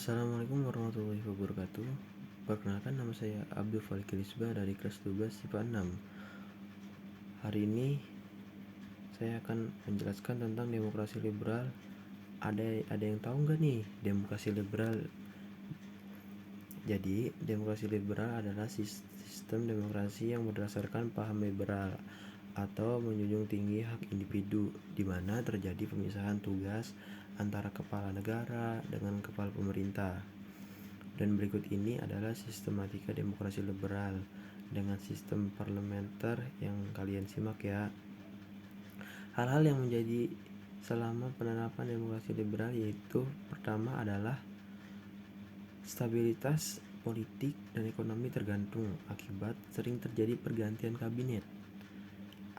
Assalamualaikum warahmatullahi wabarakatuh. Perkenalkan, nama saya Abdul Falkilisba dari kelas 12 IPA 6. Hari ini saya akan menjelaskan tentang demokrasi liberal. Ada yang tahu nggak nih demokrasi liberal? Jadi, demokrasi liberal adalah sistem demokrasi yang berdasarkan paham liberal atau menjunjung tinggi hak individu, di mana terjadi pemisahan tugas antara kepala negara dengan kepala pemerintah. Dan berikut ini adalah sistematika demokrasi liberal dengan sistem parlementer yang kalian simak ya. Hal-hal yang menjadi selama penerapan demokrasi liberal yaitu pertama adalah stabilitas politik dan ekonomi tergantung akibat sering terjadi pergantian kabinet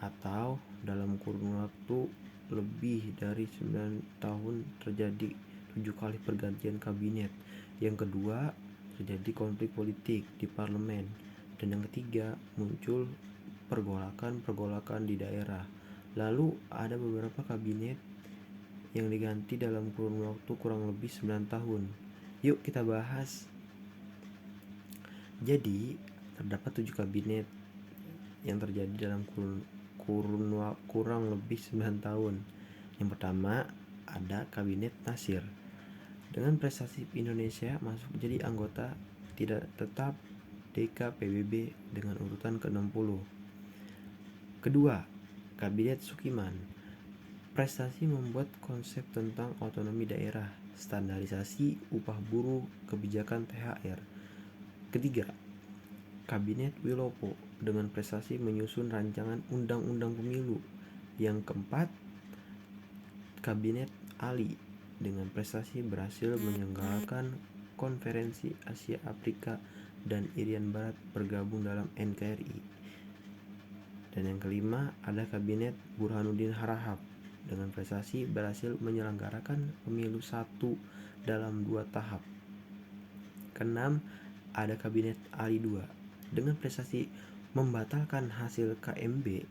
atau dalam kurun waktu lebih dari 9 tahun terjadi 7 kali pergantian kabinet. Yang kedua, terjadi konflik politik di parlemen. Dan yang ketiga, muncul pergolakan di daerah. Lalu ada beberapa kabinet yang diganti dalam kurun waktu kurang lebih 9 tahun. Yuk kita bahas. Jadi, terdapat 7 kabinet yang terjadi dalam kurang lebih 9 tahun. Yang pertama, ada kabinet Nasir. Dengan prestasi Indonesia masuk jadi anggota tidak tetap DKPBB dengan urutan ke-60. Kedua, kabinet Sukiman. Prestasi membuat konsep tentang otonomi daerah, standarisasi upah buruh, kebijakan THR. Ketiga, kabinet Wilopo dengan prestasi menyusun rancangan undang-undang pemilu. Yang keempat, kabinet Ali dengan prestasi berhasil menyelenggarakan konferensi Asia Afrika dan Irian Barat bergabung dalam NKRI. Dan yang kelima, ada kabinet Burhanuddin Harahap dengan prestasi berhasil menyelenggarakan pemilu 1 dalam 2 tahap. Keenam, ada kabinet Ali II dengan prestasi membatalkan hasil KMB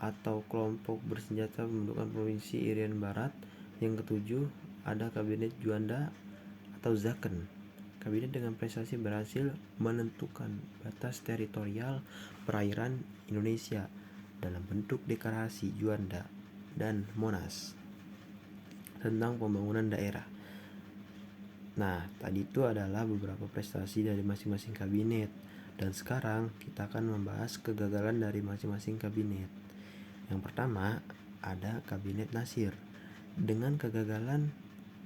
atau kelompok bersenjata pembentukan provinsi Irian Barat. Yang ketujuh, ada kabinet Juanda atau Zaken. Kabinet dengan prestasi berhasil menentukan batas teritorial perairan Indonesia dalam bentuk deklarasi Juanda dan Monas tentang pembangunan daerah. Nah, tadi itu adalah beberapa prestasi dari masing-masing kabinet. Dan sekarang kita akan membahas kegagalan dari masing-masing kabinet. Yang pertama, ada kabinet Nasir. Dengan kegagalan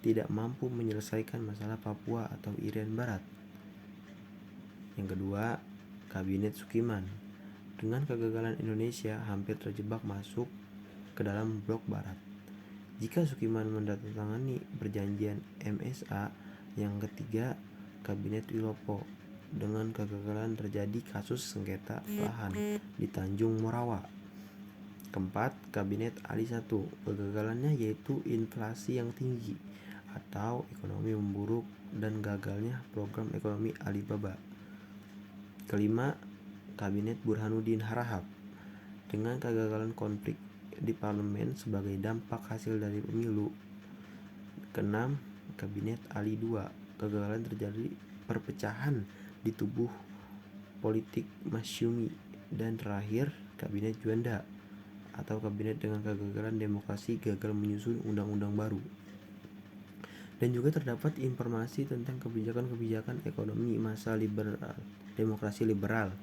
tidak mampu menyelesaikan masalah Papua atau Irian Barat. Yang kedua, kabinet Sukiman. Dengan kegagalan Indonesia hampir terjebak masuk ke dalam blok barat. Jika Sukiman menandatangani perjanjian MSA. Yang ketiga, kabinet Wilopo. Dengan kegagalan terjadi kasus sengketa lahan di Tanjung Morawa. Keempat, kabinet Ali I. Kegagalannya yaitu inflasi yang tinggi atau ekonomi memburuk dan gagalnya program ekonomi Alibaba. Kelima, kabinet Burhanuddin Harahap. Dengan kegagalan konflik di parlemen sebagai dampak hasil dari pemilu. Keenam, kabinet Ali II. Kegagalan terjadi perpecahan di tubuh politik Masyumi. Dan terakhir, kabinet Juanda atau kabinet dengan kegagalan demokrasi gagal menyusun undang-undang baru. Dan juga terdapat informasi tentang kebijakan-kebijakan ekonomi masa demokrasi liberal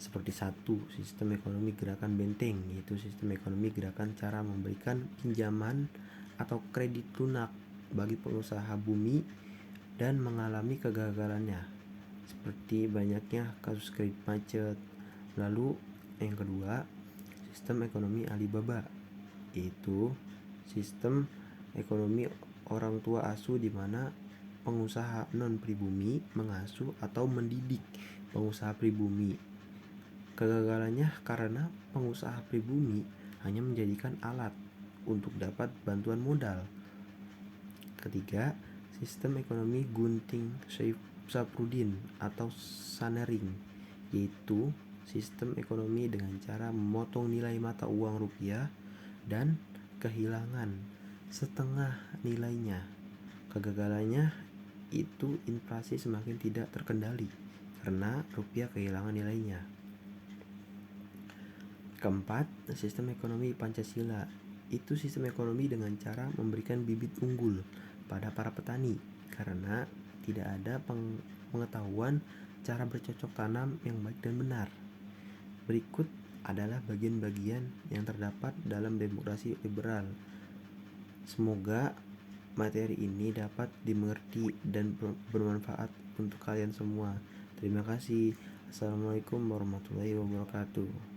seperti 1. Sistem ekonomi gerakan benteng, yaitu sistem ekonomi gerakan cara memberikan pinjaman atau kredit lunak bagi pengusaha bumi dan mengalami kegagalannya seperti banyaknya kasus kredit macet. Lalu yang kedua, sistem ekonomi Alibaba, yaitu sistem ekonomi orang tua asuh di mana pengusaha non pribumi mengasuh atau mendidik pengusaha pribumi. Kegagalannya karena pengusaha pribumi hanya menjadikan alat untuk dapat bantuan modal. Ketiga, sistem ekonomi Gunting Sapruddin atau Sanering, yaitu sistem ekonomi dengan cara memotong nilai mata uang rupiah dan kehilangan setengah nilainya. Kegagalannya itu inflasi semakin tidak terkendali karena rupiah kehilangan nilainya. Keempat, sistem ekonomi Pancasila. Itu sistem ekonomi dengan cara memberikan bibit unggul pada para petani karena tidak ada pengetahuan cara bercocok tanam yang baik dan benar. Berikut adalah bagian-bagian yang terdapat dalam demokrasi liberal. Semoga materi ini dapat dimengerti dan bermanfaat untuk kalian semua. Terima kasih. Assalamualaikum warahmatullahi wabarakatuh.